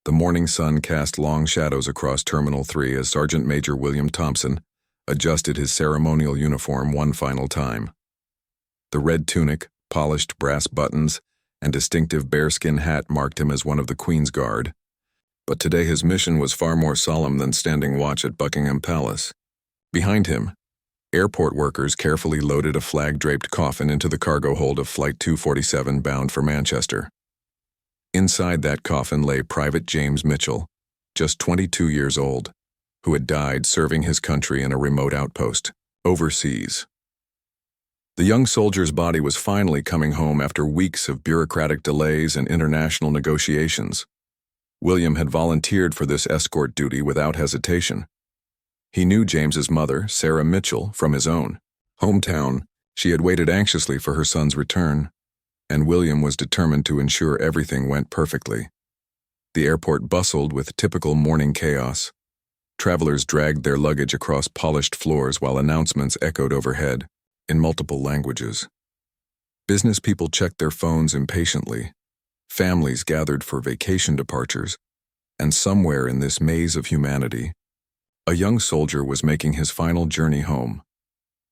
The morning sun cast long shadows across Terminal 3 as Sergeant Major William Thompson adjusted his ceremonial uniform one final time. The red tunic, polished brass buttons, and distinctive bearskin hat marked him as one of the Queen's Guard. But today his mission was far more solemn than standing watch at Buckingham Palace. Behind him, airport workers carefully loaded a flag-draped coffin into the cargo hold of Flight 247 bound for Manchester. Inside that coffin lay Private James Mitchell, just 22 years old, who had died serving his country in a remote outpost, overseas. The young soldier's body was finally coming home after weeks of bureaucratic delays and international negotiations. William had volunteered for this escort duty without hesitation. He knew James's mother, Sarah Mitchell, from his own hometown. She had waited anxiously for her son's return, and William was determined to ensure everything went perfectly. The airport bustled with typical morning chaos. Travelers dragged their luggage across polished floors while announcements echoed overhead, in multiple languages. Business people checked their phones impatiently. Families gathered for vacation departures, and somewhere in this maze of humanity, a young soldier was making his final journey home.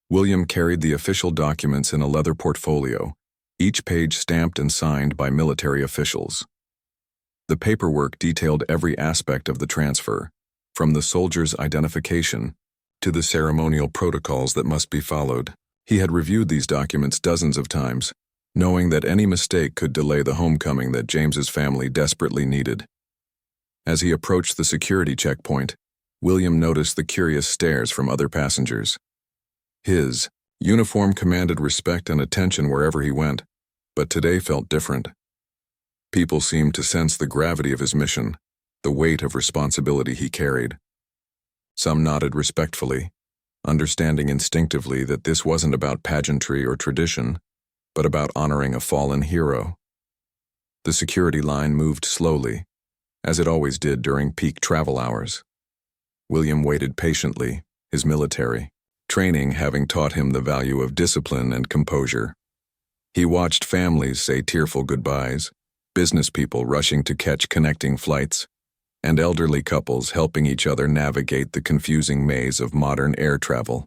William carried the official documents in a leather portfolio, each page stamped and signed by military officials. The paperwork detailed every aspect of the transfer, from the soldier's identification to the ceremonial protocols that must be followed. He had reviewed these documents dozens of times, knowing that any mistake could delay the homecoming that James's family desperately needed. As he approached the security checkpoint, William noticed the curious stares from other passengers. His uniform commanded respect and attention wherever he went, but today felt different. People seemed to sense the gravity of his mission, the weight of responsibility he carried. Some nodded respectfully, understanding instinctively that this wasn't about pageantry or tradition, but about honoring a fallen hero. The security line moved slowly, as it always did during peak travel hours. William waited patiently, his military training having taught him the value of discipline and composure. He watched families say tearful goodbyes, business people rushing to catch connecting flights, and elderly couples helping each other navigate the confusing maze of modern air travel.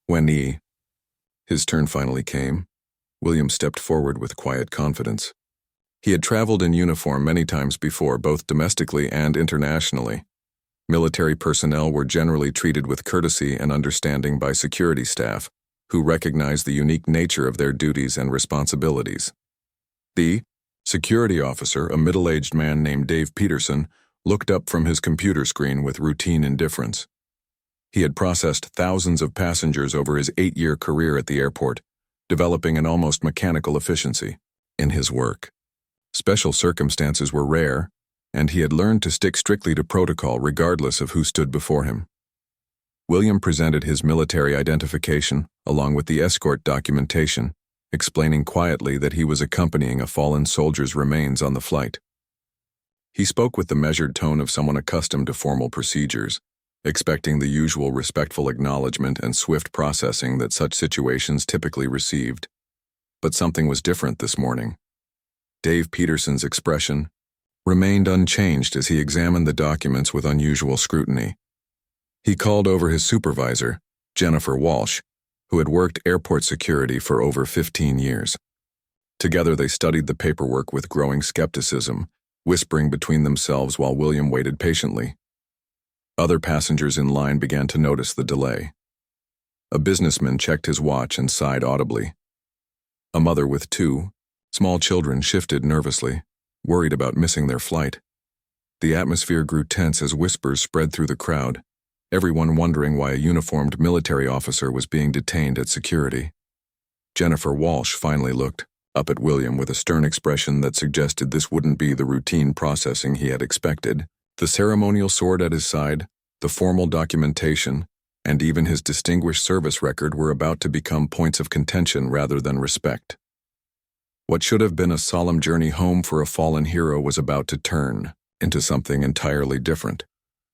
When his turn finally came, William stepped forward with quiet confidence. He had traveled in uniform many times before, both domestically and internationally. Military personnel were generally treated with courtesy and understanding by security staff, who recognized the unique nature of their duties and responsibilities. The security officer, a middle-aged man named Dave Peterson, looked up from his computer screen with routine indifference. He had processed thousands of passengers over his 8-year career at the airport, developing an almost mechanical efficiency in his work. Special circumstances were rare, and he had learned to stick strictly to protocol regardless of who stood before him. William presented his military identification, along with the escort documentation, explaining quietly that he was accompanying a fallen soldier's remains on the flight. He spoke with the measured tone of someone accustomed to formal procedures, expecting the usual respectful acknowledgement and swift processing that such situations typically received. But something was different this morning. Dave Peterson's expression remained unchanged as he examined the documents with unusual scrutiny. He called over his supervisor, Jennifer Walsh, who had worked airport security for over 15 years. Together they studied the paperwork with growing skepticism, whispering between themselves while William waited patiently. Other passengers in line began to notice the delay. A businessman checked his watch and sighed audibly. A mother with 2 small children shifted nervously, worried about missing their flight. The atmosphere grew tense as whispers spread through the crowd, everyone wondering why a uniformed military officer was being detained at security. Jennifer Walsh finally looked up at William with a stern expression that suggested this wouldn't be the routine processing he had expected. The ceremonial sword at his side, the formal documentation, and even his distinguished service record were about to become points of contention rather than respect. What should have been a solemn journey home for a fallen hero was about to turn into something entirely different,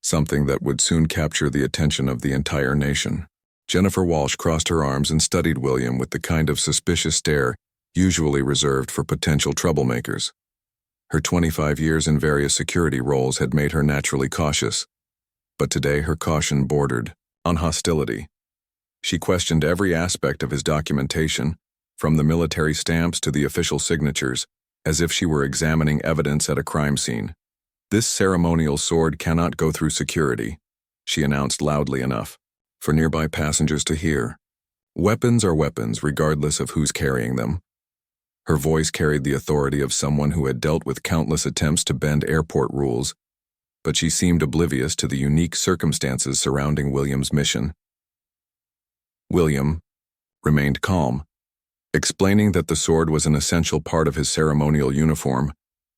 something that would soon capture the attention of the entire nation. Jennifer Walsh crossed her arms and studied William with the kind of suspicious stare usually reserved for potential troublemakers. Her 25 years in various security roles had made her naturally cautious, but today her caution bordered on hostility. She questioned every aspect of his documentation, from the military stamps to the official signatures, as if she were examining evidence at a crime scene. "This ceremonial sword cannot go through security," she announced loudly enough for nearby passengers to hear. "Weapons are weapons, regardless of who's carrying them." Her voice carried the authority of someone who had dealt with countless attempts to bend airport rules, but she seemed oblivious to the unique circumstances surrounding William's mission. William remained calm, explaining that the sword was an essential part of his ceremonial uniform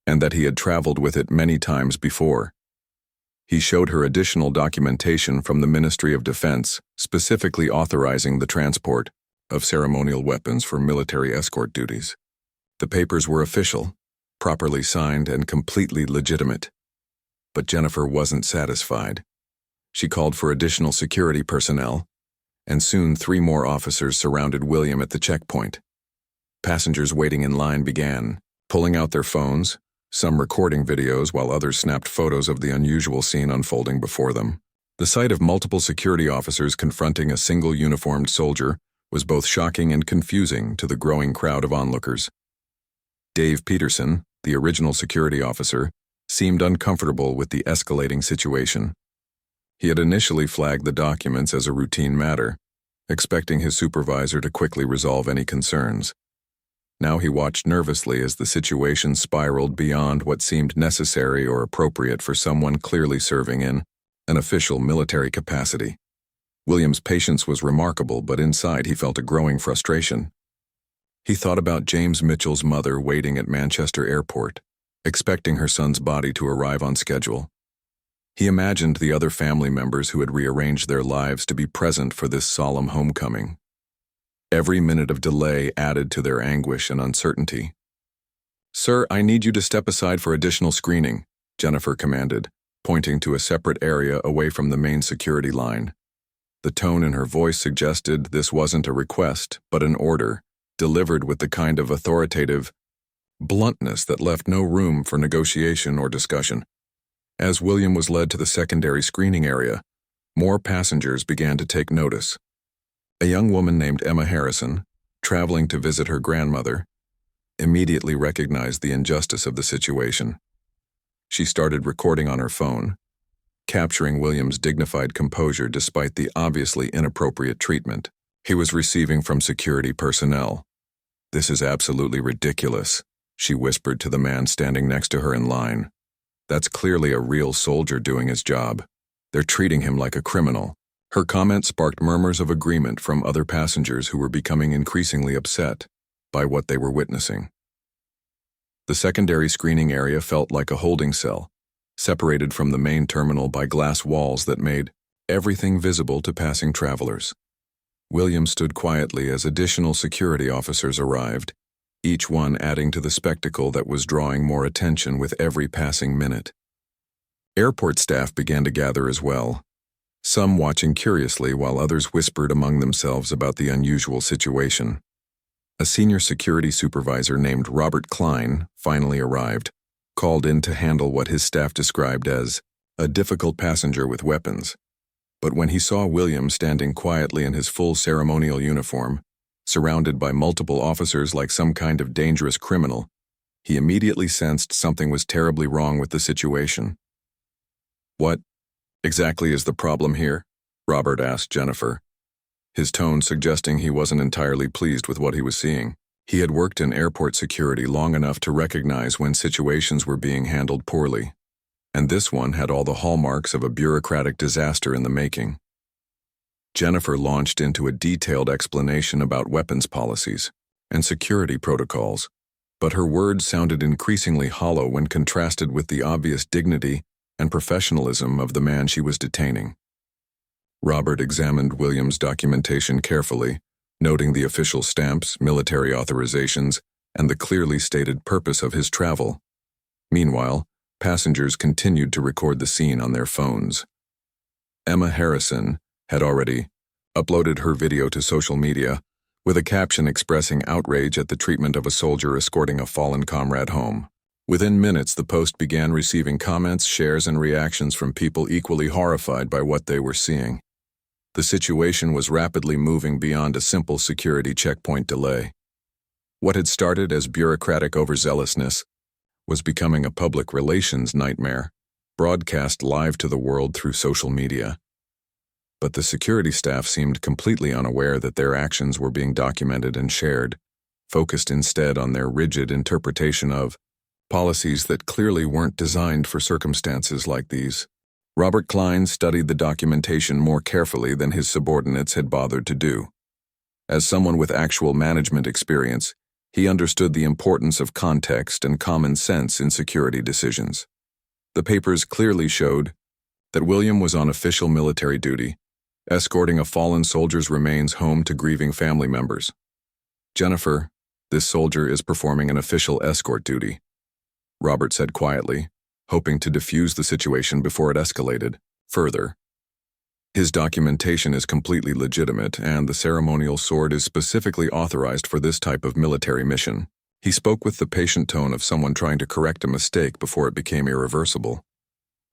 and that he had traveled with it many times before. He showed her additional documentation from the Ministry of Defense, specifically authorizing the transport of ceremonial weapons for military escort duties. The papers were official, properly signed, and completely legitimate. But Jennifer wasn't satisfied. She called for additional security personnel, and soon 3 more officers surrounded William at the checkpoint. Passengers waiting in line began pulling out their phones, some recording videos while others snapped photos of the unusual scene unfolding before them. The sight of multiple security officers confronting a single uniformed soldier was both shocking and confusing to the growing crowd of onlookers. Dave Peterson, the original security officer, seemed uncomfortable with the escalating situation. He had initially flagged the documents as a routine matter, expecting his supervisor to quickly resolve any concerns. Now he watched nervously as the situation spiraled beyond what seemed necessary or appropriate for someone clearly serving in an official military capacity. William's patience was remarkable, but inside he felt a growing frustration. He thought about James Mitchell's mother waiting at Manchester Airport, expecting her son's body to arrive on schedule. He imagined the other family members who had rearranged their lives to be present for this solemn homecoming. Every minute of delay added to their anguish and uncertainty. "Sir, I need you to step aside for additional screening," Jennifer commanded, pointing to a separate area away from the main security line. The tone in her voice suggested this wasn't a request, but an order, delivered with the kind of authoritative bluntness that left no room for negotiation or discussion. As William was led to the secondary screening area, more passengers began to take notice. A young woman named Emma Harrison, traveling to visit her grandmother, immediately recognized the injustice of the situation. She started recording on her phone, capturing William's dignified composure despite the obviously inappropriate treatment he was receiving from security personnel. "This is absolutely ridiculous," she whispered to the man standing next to her in line. "That's clearly a real soldier doing his job. They're treating him like a criminal." Her comment sparked murmurs of agreement from other passengers who were becoming increasingly upset by what they were witnessing. The secondary screening area felt like a holding cell, separated from the main terminal by glass walls that made everything visible to passing travelers. William stood quietly as additional security officers arrived, each one adding to the spectacle that was drawing more attention with every passing minute. Airport staff began to gather as well, some watching curiously while others whispered among themselves about the unusual situation. A senior security supervisor named Robert Klein finally arrived, called in to handle what his staff described as a difficult passenger with weapons. But when he saw William standing quietly in his full ceremonial uniform, surrounded by multiple officers like some kind of dangerous criminal, he immediately sensed something was terribly wrong with the situation. "What exactly is the problem here?" Robert asked Jennifer, his tone suggesting he wasn't entirely pleased with what he was seeing. He had worked in airport security long enough to recognize when situations were being handled poorly, and this one had all the hallmarks of a bureaucratic disaster in the making. Jennifer launched into a detailed explanation about weapons policies and security protocols, but her words sounded increasingly hollow when contrasted with the obvious dignity and professionalism of the man she was detaining. Robert examined William's documentation carefully, noting the official stamps, military authorizations, and the clearly stated purpose of his travel. Meanwhile, passengers continued to record the scene on their phones. Emma Harrison had already uploaded her video to social media, with a caption expressing outrage at the treatment of a soldier escorting a fallen comrade home. Within minutes, the post began receiving comments, shares, and reactions from people equally horrified by what they were seeing. The situation was rapidly moving beyond a simple security checkpoint delay. What had started as bureaucratic overzealousness was becoming a public relations nightmare, broadcast live to the world through social media. But the security staff seemed completely unaware that their actions were being documented and shared, focused instead on their rigid interpretation of policies that clearly weren't designed for circumstances like these. Robert Klein studied the documentation more carefully than his subordinates had bothered to do. As someone with actual management experience, he understood the importance of context and common sense in security decisions. The papers clearly showed that William was on official military duty, escorting a fallen soldier's remains home to grieving family members. "Jennifer, this soldier is performing an official escort duty," Robert said quietly, hoping to defuse the situation before it escalated further. "His documentation is completely legitimate, and the ceremonial sword is specifically authorized for this type of military mission." He spoke with the patient tone of someone trying to correct a mistake before it became irreversible.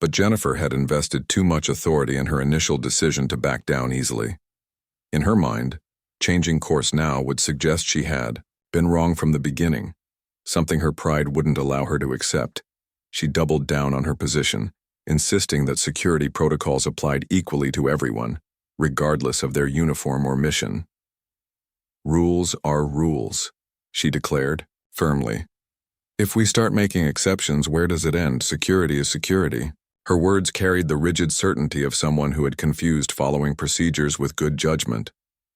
But Jennifer had invested too much authority in her initial decision to back down easily. In her mind, changing course now would suggest she had been wrong from the beginning, something her pride wouldn't allow her to accept. She doubled down on her position, insisting that security protocols applied equally to everyone, regardless of their uniform or mission. "Rules are rules," she declared, firmly. "If we start making exceptions, where does it end? Security is security." Her words carried the rigid certainty of someone who had confused following procedures with good judgment,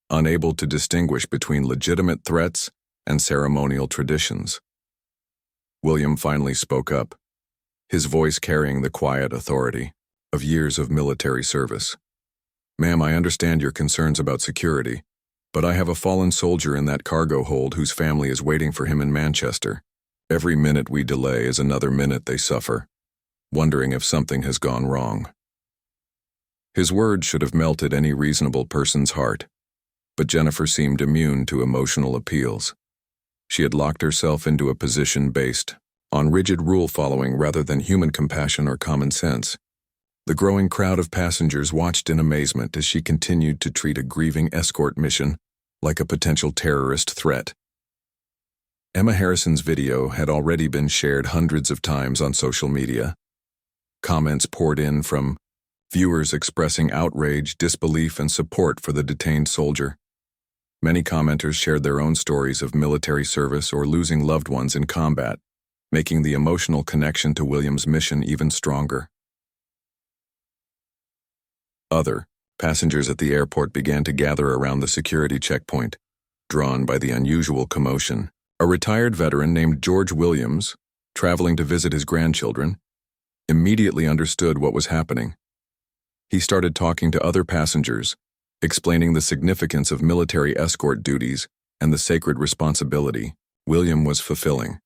unable to distinguish between legitimate threats and ceremonial traditions. William finally spoke up, his voice carrying the quiet authority of years of military service. "Ma'am, I understand your concerns about security, but I have a fallen soldier in that cargo hold whose family is waiting for him in Manchester. Every minute we delay is another minute they suffer, wondering if something has gone wrong." His words should have melted any reasonable person's heart, but Jennifer seemed immune to emotional appeals. She had locked herself into a position based on rigid rule-following rather than human compassion or common sense. The growing crowd of passengers watched in amazement as she continued to treat a grieving escort mission like a potential terrorist threat. Emma Harrison's video had already been shared hundreds of times on social media. Comments poured in from viewers expressing outrage, disbelief, and support for the detained soldier. Many commenters shared their own stories of military service or losing loved ones in combat, making the emotional connection to William's mission even stronger. Other passengers at the airport began to gather around the security checkpoint, drawn by the unusual commotion. A retired veteran named George Williams, traveling to visit his grandchildren, immediately understood what was happening. He started talking to other passengers, explaining the significance of military escort duties and the sacred responsibility William was fulfilling.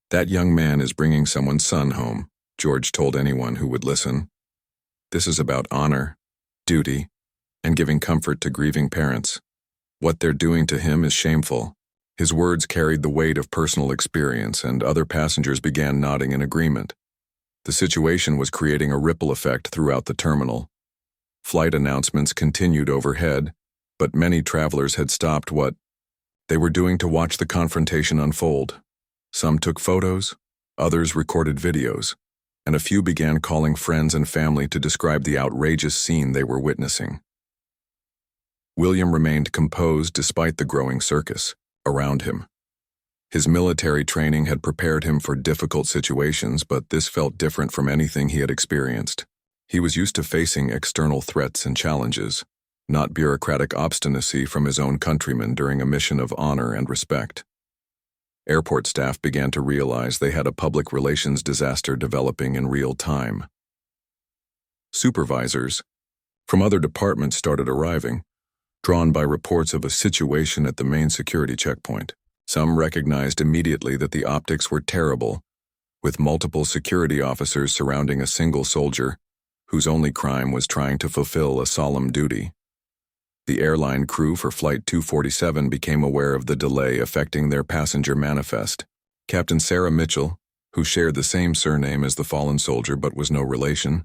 "That young man is bringing someone's son home," George told anyone who would listen. "This is about honor, duty, and giving comfort to grieving parents. What they're doing to him is shameful." His words carried the weight of personal experience, and other passengers began nodding in agreement. The situation was creating a ripple effect throughout the terminal. Flight announcements continued overhead, but many travelers had stopped what they were doing to watch the confrontation unfold. Some took photos, others recorded videos, and a few began calling friends and family to describe the outrageous scene they were witnessing. William remained composed despite the growing circus around him. His military training had prepared him for difficult situations, but this felt different from anything he had experienced. He was used to facing external threats and challenges, not bureaucratic obstinacy from his own countrymen during a mission of honor and respect. Airport staff began to realize they had a public relations disaster developing in real time. Supervisors from other departments started arriving, drawn by reports of a situation at the main security checkpoint. Some recognized immediately that the optics were terrible, with multiple security officers surrounding a single soldier whose only crime was trying to fulfill a solemn duty. The airline crew for Flight 247 became aware of the delay affecting their passenger manifest. Captain Sarah Mitchell, who shared the same surname as the fallen soldier but was no relation,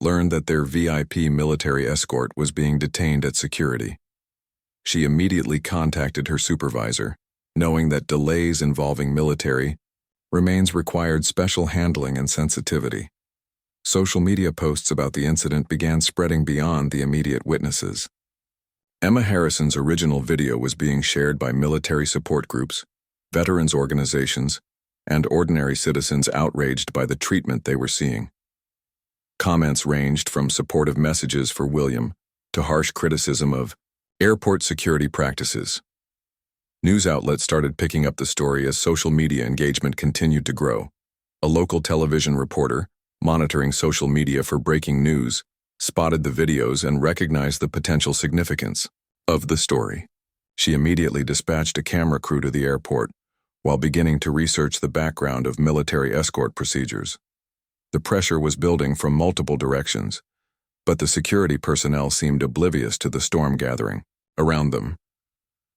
learned that their VIP military escort was being detained at security. She immediately contacted her supervisor, knowing that delays involving military remains required special handling and sensitivity. Social media posts about the incident began spreading beyond the immediate witnesses. Emma Harrison's original video was being shared by military support groups, veterans organizations, and ordinary citizens outraged by the treatment they were seeing. Comments ranged from supportive messages for William to harsh criticism of airport security practices. News outlets started picking up the story as social media engagement continued to grow. A local television reporter, monitoring social media for breaking news, spotted the videos and recognized the potential significance of the story. She immediately dispatched a camera crew to the airport while beginning to research the background of military escort procedures. The pressure was building from multiple directions, but the security personnel seemed oblivious to the storm gathering around them.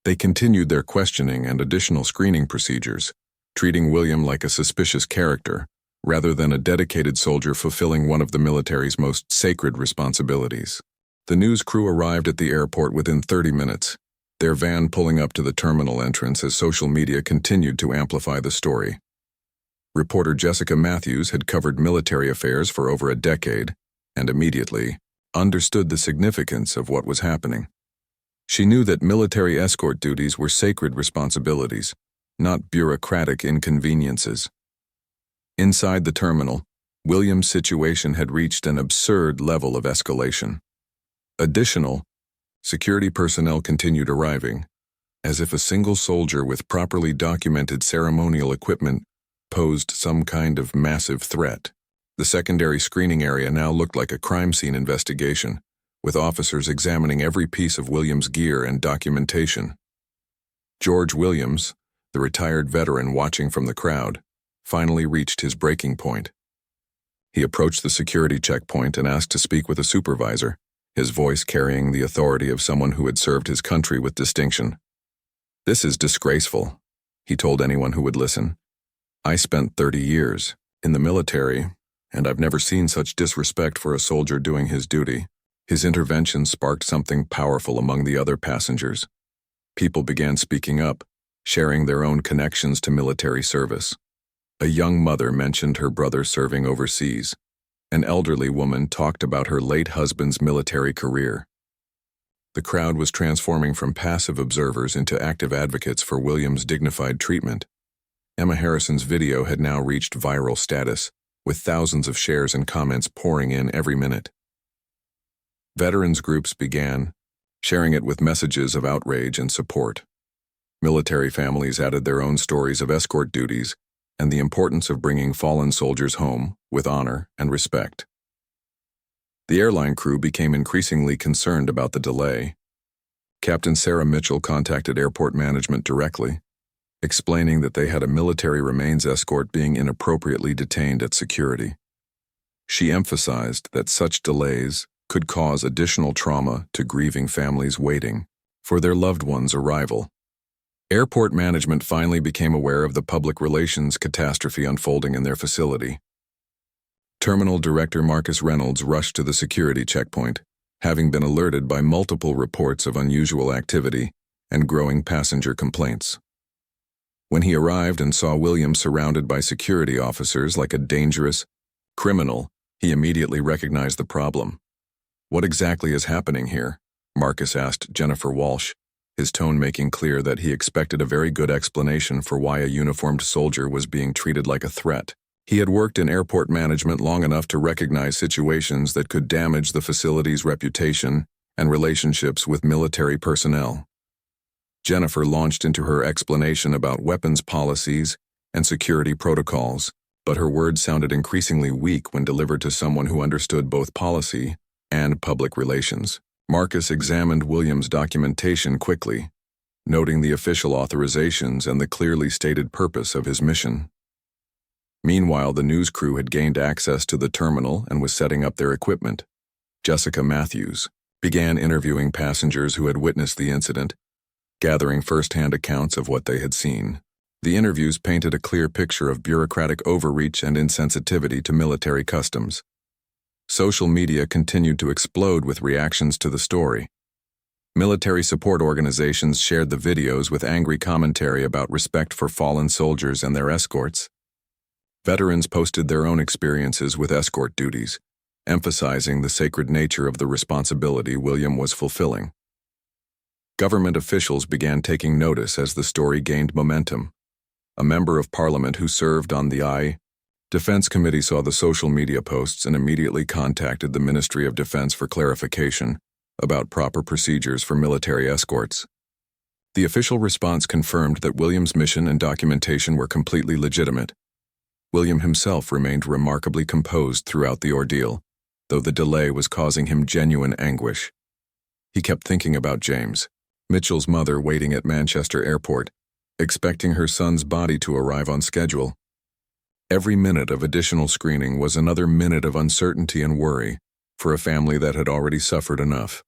They continued their questioning and additional screening procedures, treating William like a suspicious character rather than a dedicated soldier fulfilling one of the military's most sacred responsibilities. The news crew arrived at the airport within 30 minutes, their van pulling up to the terminal entrance as social media continued to amplify the story. Reporter Jessica Matthews had covered military affairs for over a decade and immediately understood the significance of what was happening. She knew that military escort duties were sacred responsibilities, not bureaucratic inconveniences. Inside the terminal, William's situation had reached an absurd level of escalation. Additional security personnel continued arriving, as if a single soldier with properly documented ceremonial equipment posed some kind of massive threat. The secondary screening area now looked like a crime scene investigation, with officers examining every piece of Williams' gear and documentation. George Williams, the retired veteran watching from the crowd, finally reached his breaking point. He approached the security checkpoint and asked to speak with a supervisor, his voice carrying the authority of someone who had served his country with distinction. "This is disgraceful," he told anyone who would listen. "I spent 30 years in the military, and I've never seen such disrespect for a soldier doing his duty." His intervention sparked something powerful among the other passengers. People began speaking up, sharing their own connections to military service. A young mother mentioned her brother serving overseas. An elderly woman talked about her late husband's military career. The crowd was transforming from passive observers into active advocates for William's dignified treatment. Emma Harrison's video had now reached viral status, with thousands of shares and comments pouring in every minute. Veterans groups began, sharing it with messages of outrage and support. Military families added their own stories of escort duties and the importance of bringing fallen soldiers home with honor and respect. The airline crew became increasingly concerned about the delay. Captain Sarah Mitchell contacted airport management directly, explaining that they had a military remains escort being inappropriately detained at security. She emphasized that such delays could cause additional trauma to grieving families waiting for their loved ones' arrival. Airport management finally became aware of the public relations catastrophe unfolding in their facility. Terminal Director Marcus Reynolds rushed to the security checkpoint, having been alerted by multiple reports of unusual activity and growing passenger complaints. When he arrived and saw William surrounded by security officers like a dangerous criminal, he immediately recognized the problem. "What exactly is happening here?" Marcus asked Jennifer Walsh, his tone making clear that he expected a very good explanation for why a uniformed soldier was being treated like a threat. He had worked in airport management long enough to recognize situations that could damage the facility's reputation and relationships with military personnel. Jennifer launched into her explanation about weapons policies and security protocols, but her words sounded increasingly weak when delivered to someone who understood both policy and public relations. Marcus examined Williams' documentation quickly, noting the official authorizations and the clearly stated purpose of his mission. Meanwhile, the news crew had gained access to the terminal and was setting up their equipment. Jessica Matthews began interviewing passengers who had witnessed the incident, gathering first-hand accounts of what they had seen. The interviews painted a clear picture of bureaucratic overreach and insensitivity to military customs. Social media continued to explode with reactions to the story. Military support organizations shared the videos with angry commentary about respect for fallen soldiers and their escorts. Veterans posted their own experiences with escort duties, emphasizing the sacred nature of the responsibility William was fulfilling. Government officials began taking notice as the story gained momentum. A member of parliament who served on the Defense Committee saw the social media posts and immediately contacted the Ministry of Defense for clarification about proper procedures for military escorts. The official response confirmed that William's mission and documentation were completely legitimate. William himself remained remarkably composed throughout the ordeal, though the delay was causing him genuine anguish. He kept thinking about James, Mitchell's mother, waiting at Manchester Airport, expecting her son's body to arrive on schedule. Every minute of additional screening was another minute of uncertainty and worry for a family that had already suffered enough.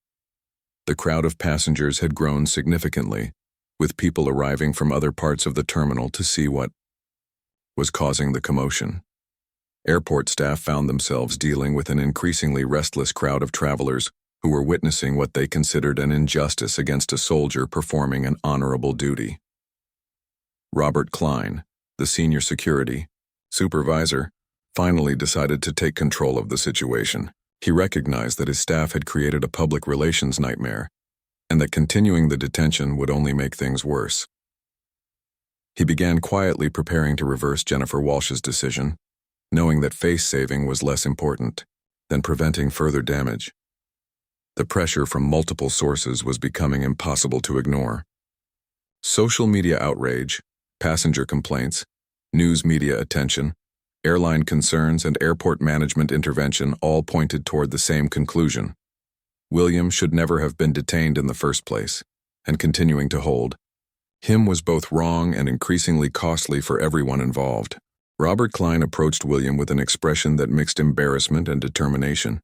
The crowd of passengers had grown significantly, with people arriving from other parts of the terminal to see what was causing the commotion. Airport staff found themselves dealing with an increasingly restless crowd of travelers who were witnessing what they considered an injustice against a soldier performing an honorable duty. Robert Klein, the senior security supervisor, finally decided to take control of the situation. He recognized that his staff had created a public relations nightmare, and that continuing the detention would only make things worse. He began quietly preparing to reverse Jennifer Walsh's decision, knowing that face-saving was less important than preventing further damage. The pressure from multiple sources was becoming impossible to ignore. Social media outrage, passenger complaints, news media attention, airline concerns, and airport management intervention all pointed toward the same conclusion. William should never have been detained in the first place, and continuing to hold him was both wrong and increasingly costly for everyone involved. Robert Klein approached William with an expression that mixed embarrassment and determination.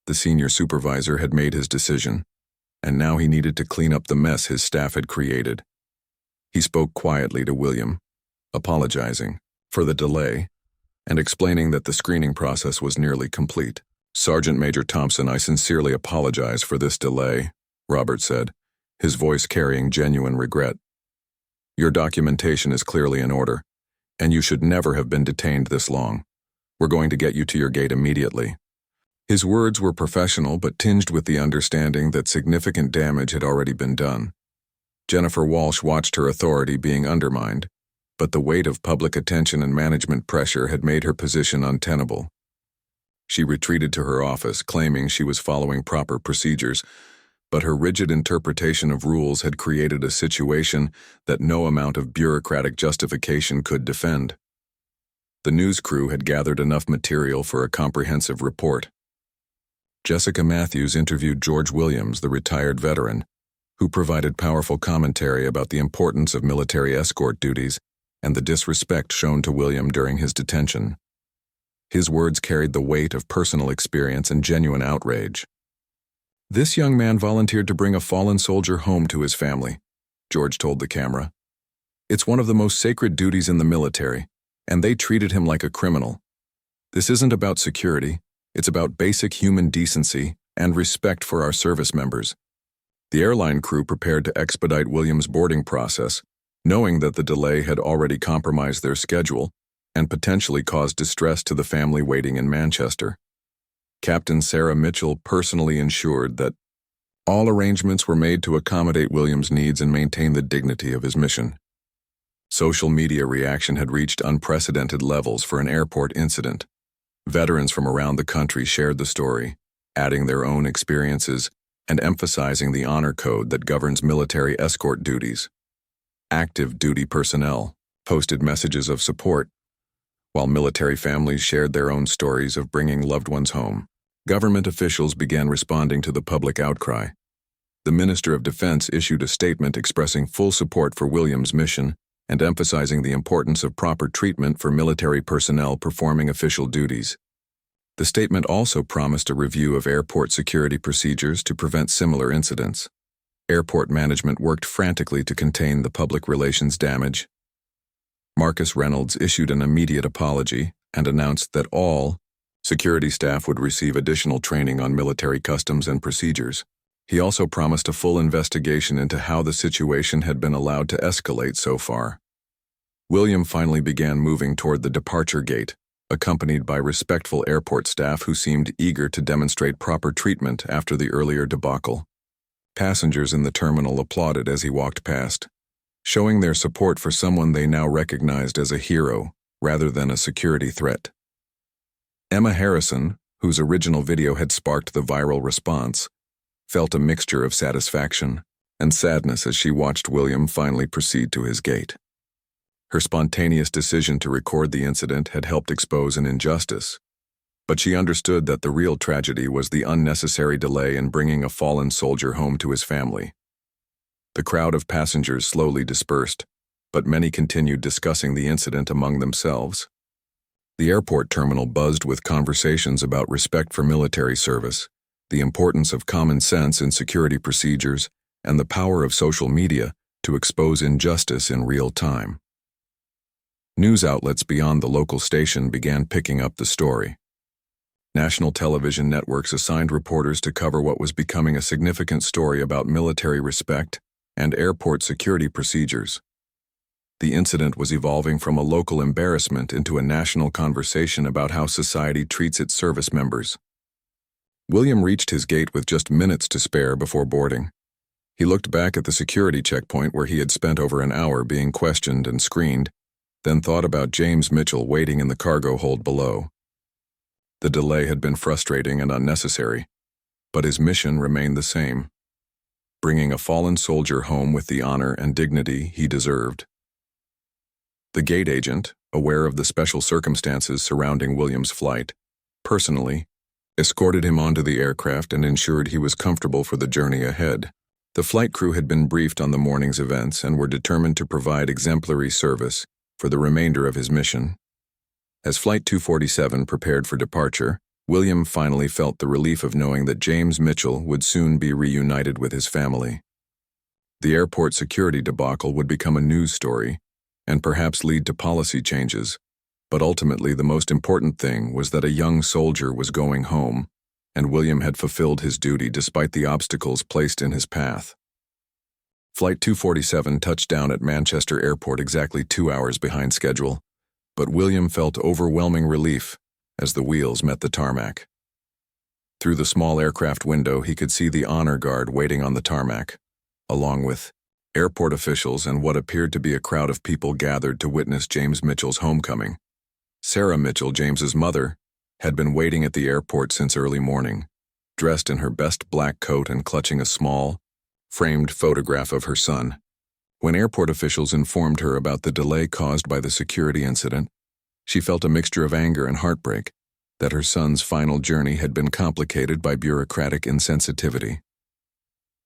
The senior supervisor had made his decision, and now he needed to clean up the mess his staff had created. He spoke quietly to William, apologizing for the delay and explaining that the screening process was nearly complete. "Sergeant Major Thompson, I sincerely apologize for this delay," Robert said, his voice carrying genuine regret. "Your documentation is clearly in order, and you should never have been detained this long. We're going to get you to your gate immediately." His words were professional but tinged with the understanding that significant damage had already been done. Jennifer Walsh watched her authority being undermined, but the weight of public attention and management pressure had made her position untenable. She retreated to her office, claiming she was following proper procedures, but her rigid interpretation of rules had created a situation that no amount of bureaucratic justification could defend. The news crew had gathered enough material for a comprehensive report. Jessica Matthews interviewed George Williams, the retired veteran, who provided powerful commentary about the importance of military escort duties and the disrespect shown to William during his detention. His words carried the weight of personal experience and genuine outrage. "This young man volunteered to bring a fallen soldier home to his family," George told the camera. "It's one of the most sacred duties in the military, and they treated him like a criminal. This isn't about security, it's about basic human decency and respect for our service members." The airline crew prepared to expedite Williams' boarding process, knowing that the delay had already compromised their schedule and potentially caused distress to the family waiting in Manchester. Captain Sarah Mitchell personally ensured that all arrangements were made to accommodate Williams' needs and maintain the dignity of his mission. Social media reaction had reached unprecedented levels for an airport incident. Veterans from around the country shared the story, adding their own experiences and emphasizing the honor code that governs military escort duties. Active duty personnel posted messages of support, while military families shared their own stories of bringing loved ones home. Government officials began responding to the public outcry. The Minister of Defense issued a statement expressing full support for Williams' mission and emphasizing the importance of proper treatment for military personnel performing official duties. The statement also promised a review of airport security procedures to prevent similar incidents. Airport management worked frantically to contain the public relations damage. Marcus Reynolds issued an immediate apology and announced that all security staff would receive additional training on military customs and procedures. He also promised a full investigation into how the situation had been allowed to escalate so far. William finally began moving toward the departure gate, accompanied by respectful airport staff who seemed eager to demonstrate proper treatment after the earlier debacle. Passengers in the terminal applauded as he walked past, showing their support for someone they now recognized as a hero rather than a security threat. Emma Harrison, whose original video had sparked the viral response, felt a mixture of satisfaction and sadness as she watched William finally proceed to his gate. Her spontaneous decision to record the incident had helped expose an injustice, but she understood that the real tragedy was the unnecessary delay in bringing a fallen soldier home to his family. The crowd of passengers slowly dispersed, but many continued discussing the incident among themselves. The airport terminal buzzed with conversations about respect for military service, the importance of common sense in security procedures, and the power of social media to expose injustice in real time. News outlets beyond the local station began picking up the story. National television networks assigned reporters to cover what was becoming a significant story about military respect and airport security procedures. The incident was evolving from a local embarrassment into a national conversation about how society treats its service members. William reached his gate with just minutes to spare before boarding. He looked back at the security checkpoint where he had spent over an hour being questioned and screened, then thought about James Mitchell waiting in the cargo hold below. The delay had been frustrating and unnecessary, but his mission remained the same: bringing a fallen soldier home with the honor and dignity he deserved. The gate agent, aware of the special circumstances surrounding William's flight, personally escorted him onto the aircraft and ensured he was comfortable for the journey ahead. The flight crew had been briefed on the morning's events and were determined to provide exemplary service for the remainder of his mission. As Flight 247 prepared for departure, William finally felt the relief of knowing that James Mitchell would soon be reunited with his family. The airport security debacle would become a news story and perhaps lead to policy changes, but ultimately the most important thing was that a young soldier was going home, and William had fulfilled his duty despite the obstacles placed in his path. Flight 247 touched down at Manchester Airport exactly 2 hours behind schedule, but William felt overwhelming relief as the wheels met the tarmac. Through the small aircraft window, he could see the honor guard waiting on the tarmac, along with airport officials and what appeared to be a crowd of people gathered to witness James Mitchell's homecoming. Sarah Mitchell, James's mother, had been waiting at the airport since early morning, dressed in her best black coat and clutching a small, framed photograph of her son. When airport officials informed her about the delay caused by the security incident, she felt a mixture of anger and heartbreak that her son's final journey had been complicated by bureaucratic insensitivity.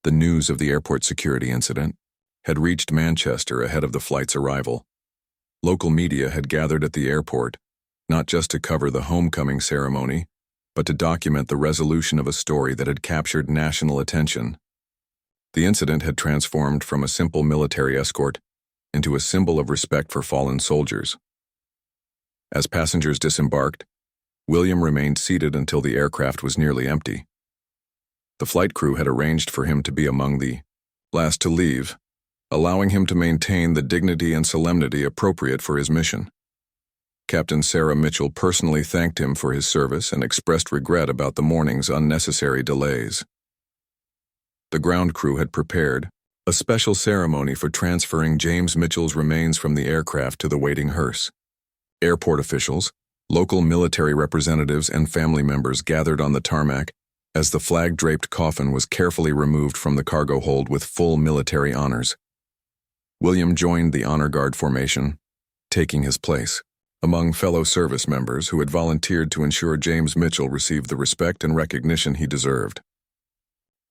The news of the airport security incident had reached Manchester ahead of the flight's arrival. Local media had gathered at the airport, not just to cover the homecoming ceremony, but to document the resolution of a story that had captured national attention. The incident had transformed from a simple military escort into a symbol of respect for fallen soldiers. As passengers disembarked, William remained seated until the aircraft was nearly empty. The flight crew had arranged for him to be among the last to leave, allowing him to maintain the dignity and solemnity appropriate for his mission. Captain Sarah Mitchell personally thanked him for his service and expressed regret about the morning's unnecessary delays. The ground crew had prepared a special ceremony for transferring James Mitchell's remains from the aircraft to the waiting hearse. Airport officials, local military representatives, and family members gathered on the tarmac as the flag-draped coffin was carefully removed from the cargo hold with full military honors. William joined the honor guard formation, taking his place among fellow service members who had volunteered to ensure James Mitchell received the respect and recognition he deserved.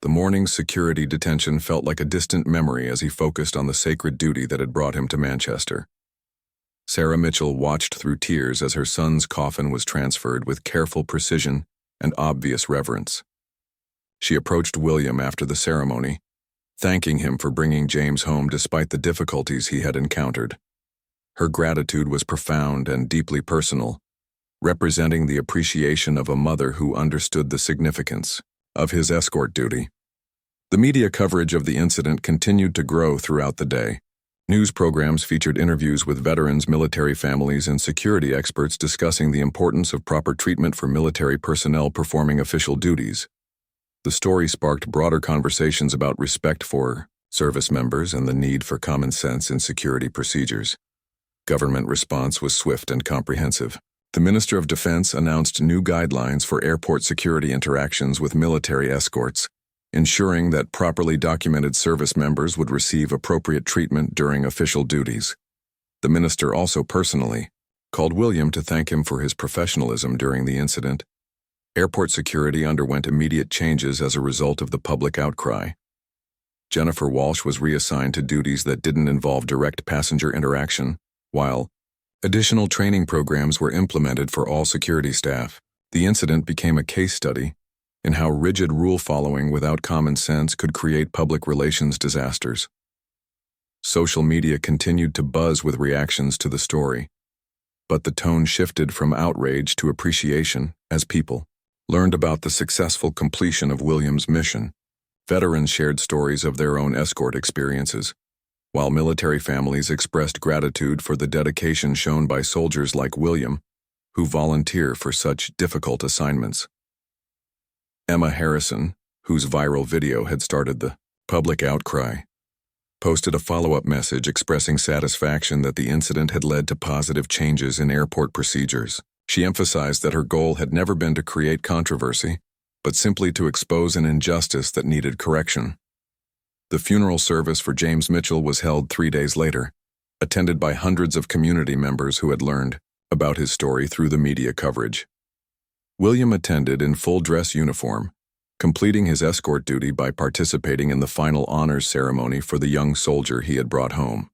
The morning's security detention felt like a distant memory as he focused on the sacred duty that had brought him to Manchester. Sarah Mitchell watched through tears as her son's coffin was transferred with careful precision and obvious reverence. She approached William after the ceremony, thanking him for bringing James home despite the difficulties he had encountered. Her gratitude was profound and deeply personal, representing the appreciation of a mother who understood the significance of his escort duty. The media coverage of the incident continued to grow throughout the day. News programs featured interviews with veterans, military families, and security experts discussing the importance of proper treatment for military personnel performing official duties. The story sparked broader conversations about respect for service members and the need for common sense in security procedures. Government response was swift and comprehensive. The Minister of Defense announced new guidelines for airport security interactions with military escorts, ensuring that properly documented service members would receive appropriate treatment during official duties. The minister also personally called William to thank him for his professionalism during the incident. Airport security underwent immediate changes as a result of the public outcry. Jennifer Walsh was reassigned to duties that didn't involve direct passenger interaction, while additional training programs were implemented for all security staff. The incident became a case study in how rigid rule following without common sense could create public relations disasters. Social media continued to buzz with reactions to the story, but the tone shifted from outrage to appreciation as people learned about the successful completion of William's mission. Veterans shared stories of their own escort experiences, while military families expressed gratitude for the dedication shown by soldiers like William, who volunteer for such difficult assignments. Emma Harrison, whose viral video had started the public outcry, posted a follow-up message expressing satisfaction that the incident had led to positive changes in airport procedures. She emphasized that her goal had never been to create controversy, but simply to expose an injustice that needed correction. The funeral service for James Mitchell was held 3 days later, attended by hundreds of community members who had learned about his story through the media coverage. William attended in full dress uniform, completing his escort duty by participating in the final honors ceremony for the young soldier he had brought home.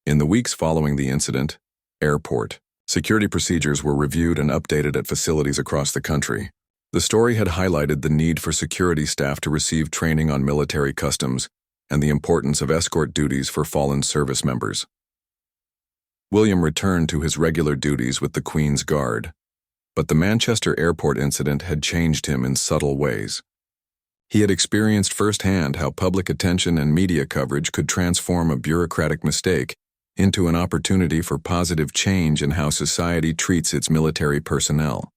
In the weeks following the incident, airport security procedures were reviewed and updated at facilities across the country. The story had highlighted the need for security staff to receive training on military customs and the importance of escort duties for fallen service members. William returned to his regular duties with the Queen's Guard, but the Manchester airport incident had changed him in subtle ways. He had experienced firsthand how public attention and media coverage could transform a bureaucratic mistake into an opportunity for positive change in how society treats its military personnel.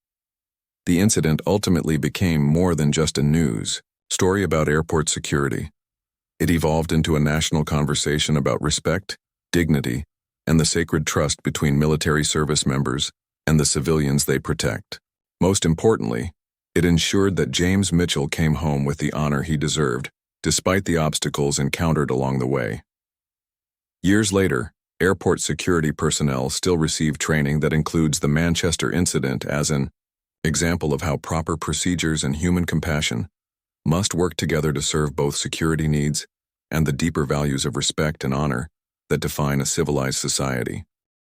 The incident ultimately became more than just a news story about airport security. It evolved into a national conversation about respect, dignity, and the sacred trust between military service members and the civilians they protect. Most importantly, it ensured that James Mitchell came home with the honor he deserved, despite the obstacles encountered along the way. Years later, airport security personnel still receive training that includes the Manchester incident as an example of how proper procedures and human compassion must work together to serve both security needs and the deeper values of respect and honor that define a civilized society.